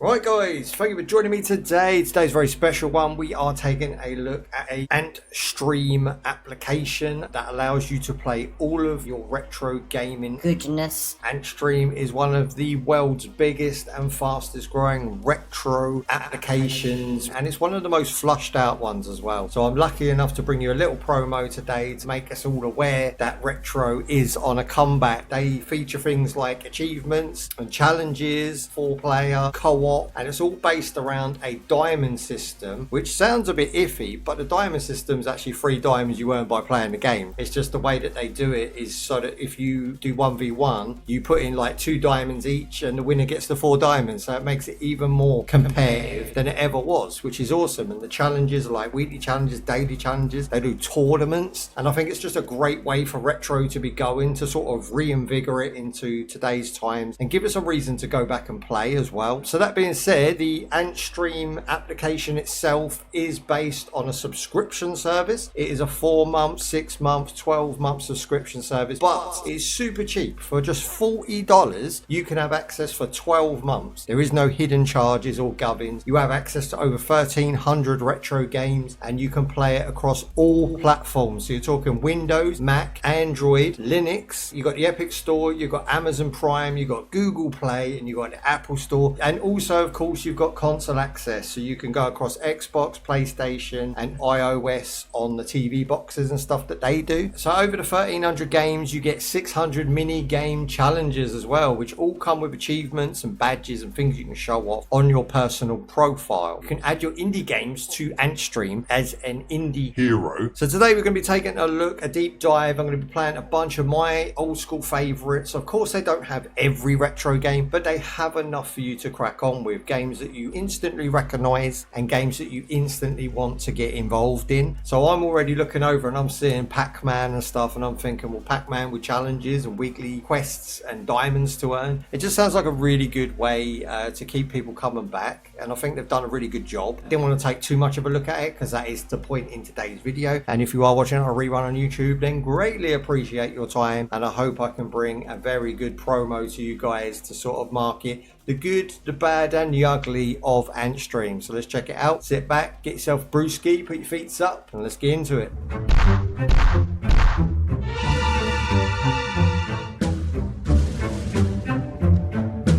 Right guys, thank you for joining me today. Today's a very special one. We are taking a look at a Antstream application that allows you to play all of your retro gaming goodness. Antstream is one of the world's biggest and fastest growing retro applications, and it's one of the most flushed out ones as well. So I'm lucky enough to bring you a little promo today to make us all aware that retro is on a comeback. They feature things like achievements and challenges, 4-player, co-op, and it's all based around a diamond system, which sounds a bit iffy, but the diamond system is actually 3 diamonds you earn by playing the game. It's just the way that they do it is so that if you do 1v1, you put in like 2 diamonds each and the winner gets the 4 diamonds, so it makes it even more competitive than it ever was, which is awesome. And the challenges are like weekly challenges, daily challenges, they do tournaments, and I think it's just a great way for retro to be going to sort of reinvigorate into today's times and give us a reason to go back and play as well. So that being said, the Antstream application itself is based on a subscription service. It is a 4-month, 6-month, 12-month subscription service, but it's super cheap. For just $40, you can have access for 12 months. There is no hidden charges or gubbins. You have access to over 1,300 retro games, and you can play it across all platforms. So you're talking Windows, Mac, Android, Linux. You've got the Epic Store, you've got Amazon Prime, you've got Google Play, and you've got the Apple Store, and also of course you've got console access, so you can go across Xbox, PlayStation and iOS on the TV boxes and stuff that they do. So over the 1,300 games you get 600 mini game challenges as well, which all come with achievements and badges and things you can show off on your personal profile. You can add your indie games to Antstream as an indie hero. So today we're going to be taking a deep dive. I'm going to be playing a bunch of my old school favorites. Of course they don't have every retro game, but they have enough for you to crack on with, games that you instantly recognize and games that you instantly want to get involved in. So I'm already looking over and I'm seeing Pac-Man and stuff, and I'm thinking, well, Pac-Man with challenges and weekly quests and diamonds to earn, it just sounds like a really good way to keep people coming back, and I think they've done a really good job. I didn't want to take too much of a look at it because that is the point in today's video, and if you are watching a rerun on YouTube, then greatly appreciate your time, and I hope I can bring a very good promo to you guys to sort of market the good, the bad and the ugly of Antstream. So let's check it out. Sit back, get yourself a brewski, put your feet up, and let's get into it.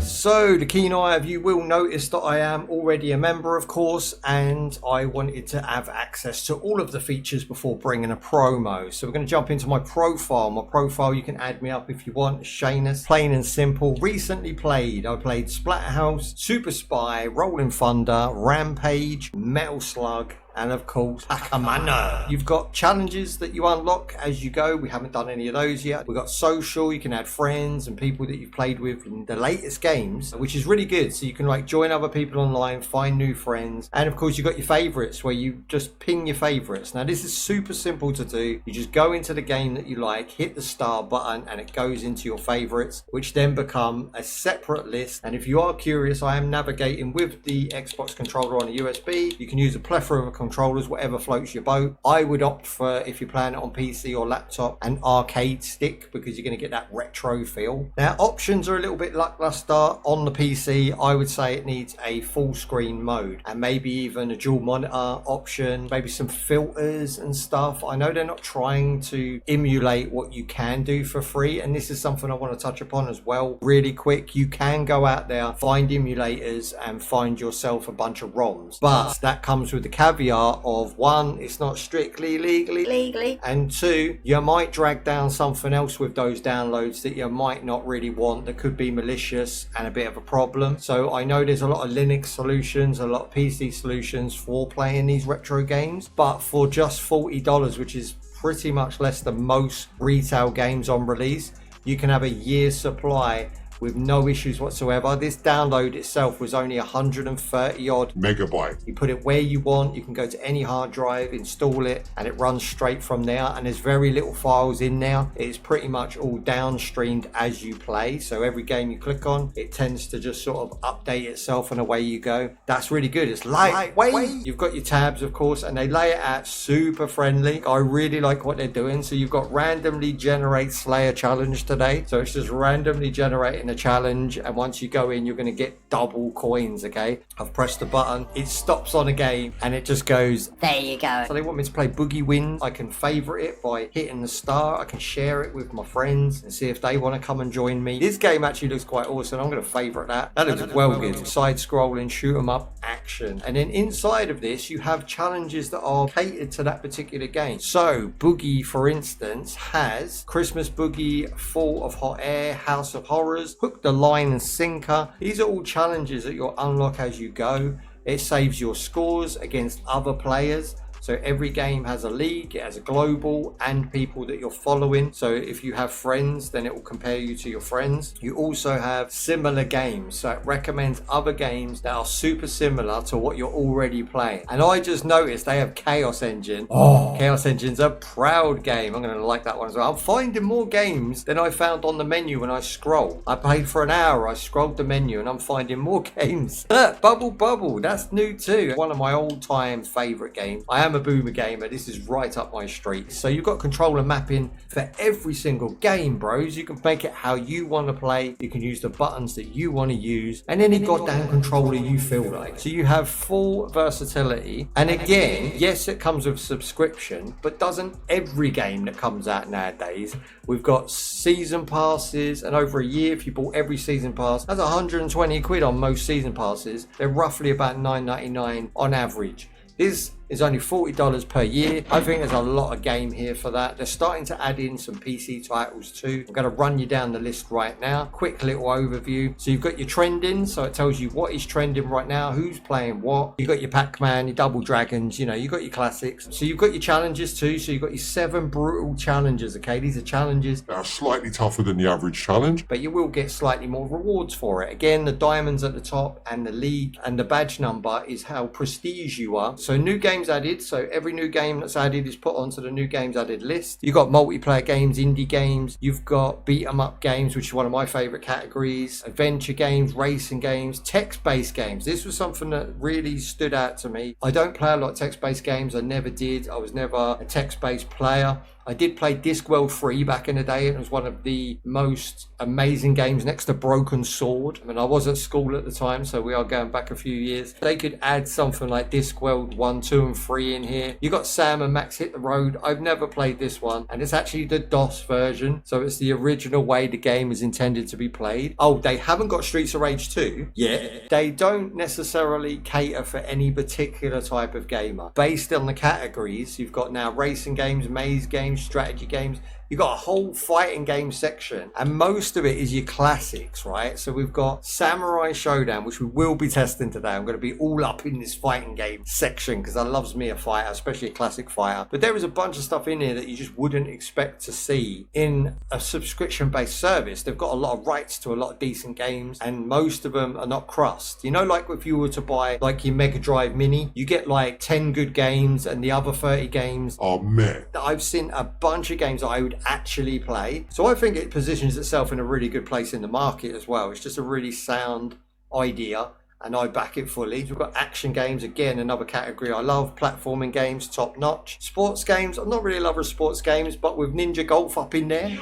So the keen eye of you will notice that I am already a member, of course, and I wanted to have access to all of the features before bringing a promo. So we're going to jump into my profile. My profile, you can add me up if you want. Shanuz, plain and simple. Recently played. I played Splatterhouse, Super Spy, Rolling Thunder, Rampage, Metal Slug, and of course Pac-Man. You've got challenges that you unlock as you go. We haven't done any of those yet. We've got social, you can add friends and people that you've played with in the latest games, which is really good. So you can like join other people online, find new friends, and of course you've got your favorites where you just ping your favorites. Now this is super simple to do. You just go into the game that you like, hit the star button, and it goes into your favorites, which then become a separate list. And if you are curious, I am navigating with the Xbox controller on a USB. You can use a plethora of controllers, whatever floats your boat. I would opt for, if you're playing it on PC or laptop, an arcade stick, because you're going to get that retro feel. Now options are a little bit lackluster on the PC. I would say it needs a full screen mode and maybe even a dual monitor option, maybe some filters and stuff. I know they're not trying to emulate what you can do for free, and this is something I want to touch upon as well really quick. You can go out there, find emulators and find yourself a bunch of ROMs, but that comes with the caveat of 1, it's not strictly legally, and 2, you might drag down something else with those downloads that you might not really want, that could be malicious and a bit of a problem. So I know there's a lot of Linux solutions, a lot of PC solutions for playing these retro games, but for just $40, which is pretty much less than most retail games on release, you can have a year's supply with no issues whatsoever. This download itself was only 130 odd megabytes. You put it where you want, you can go to any hard drive, install it, and it runs straight from there, and there's very little files in there. It's pretty much all downstreamed as you play, so every game you click on, it tends to just sort of update itself and away you go. That's really good. It's lightweight. You've got your tabs, of course, and they lay it out super friendly. I really like what they're doing. So you've got randomly generate Slayer challenge today, so it's just randomly generating a challenge, and once you go in, you're going to get double coins, okay? I've pressed the button, it stops on a game, and it just goes, there you go. So they want me to play Boogie Wins. I can favourite it by hitting the star. I can share it with my friends and see if they want to come and join me. This game actually looks quite awesome. I'm going to favourite that. That looks well good. Side-scrolling, shoot 'em up action. And then inside of this, you have challenges that are catered to that particular game. So Boogie, for instance, has Christmas Boogie, Fall of Hot Air, House of Horrors, Hook the Line and Sinker. These are all challenges that you'll unlock as you go. It saves your scores against other players. So every game has a league, it has a global and people that you're following. So if you have friends, then it will compare you to your friends. You also have similar games. So it recommends other games that are super similar to what you're already playing. And I just noticed they have Chaos Engine. Oh, Chaos Engine's a proud game. I'm going to like that one as well. I'm finding more games than I found on the menu when I scroll. I played for an hour, I scrolled the menu and I'm finding more games. Bubble Bubble, that's new too. One of my all-time favourite games. I am a boomer gamer. This is right up my street. So you've got controller mapping for every single game, bros. You can make it how you want to play. You can use the buttons that you want to use and any goddamn controller you feel like. So you have full versatility. And again, yes, it comes with subscription, but doesn't every game that comes out nowadays? We've got season passes, and over a year, if you bought every season pass, that's 120 quid on most season passes. They're roughly about $9.99 on average. This is only $40 per year. I think there's a lot of game here for that. They're starting to add in some PC titles too. I'm going to run you down the list right now. Quick little overview. So you've got your trending, so it tells you what is trending right now, who's playing what. You've got your Pac-Man, your Double Dragons, you know, you've got your classics. So you've got your challenges too. So you've got your 7 brutal challenges, okay? These are challenges that are slightly tougher than the average challenge, but you will get slightly more rewards for it. Again, the diamonds at the top and the league and the badge number is how prestige you are. So new games added, so every new game that's added is put onto the new games added list. You've got multiplayer games, indie games, you've got beat 'em up games, which is one of my favorite categories, adventure games, racing games, text-based games. This was something that really stood out to me. I don't play a lot of text-based games. I never did. I was never a text-based player. I did play Discworld 3 back in the day. It was one of the most amazing games next to Broken Sword. I mean, I was at school at the time, so we are going back a few years. They could add something like Discworld 1, 2 and 3 in here. You got Sam and Max Hit the Road. I've never played this one, and it's actually the DOS version, so it's the original way the game is intended to be played. Oh, they haven't got Streets of Rage 2 yet. They don't necessarily cater for any particular type of gamer. Based on the categories, you've got now racing games, maze games, strategy games. You've got a whole fighting game section, and most of it is your classics, right? So we've got Samurai Showdown, which we will be testing today. I'm going to be all up in this fighting game section because I loves me a fighter, especially a classic fighter. But there is a bunch of stuff in here that you just wouldn't expect to see in a subscription-based service. They've got a lot of rights to a lot of decent games, and most of them are not crust. You know, like if you were to buy like your Mega Drive Mini, you get like 10 good games, and the other 30 games oh man, I've seen a bunch of games that I would actually play. So I think it positions itself in a really good place in the market as well. It's just a really sound idea, and I back it fully. We've got action games, again, another category I love. Platforming games, top notch. Sports games, I'm not really a lover of sports games, but with Ninja Golf up in there.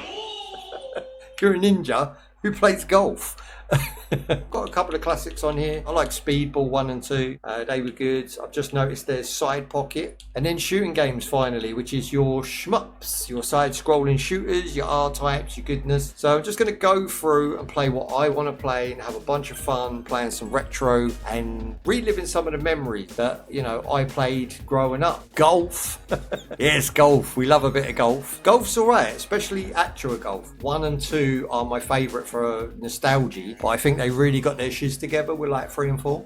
If you're a ninja, who plays golf? Got a couple of classics on here. I like Speedball 1 and 2. They were good. I've just noticed there's Side Pocket. And then shooting games finally, which is your shmups, your side-scrolling shooters, your R-types, your goodness. So I'm just going to go through and play what I want to play and have a bunch of fun playing some retro and reliving some of the memories that, you know, I played growing up. Golf. Yes, golf. We love a bit of golf. Golf's alright, especially actual golf. 1 and 2 are my favourite for nostalgia, but I think they really got their shiz together with like 3 and 4.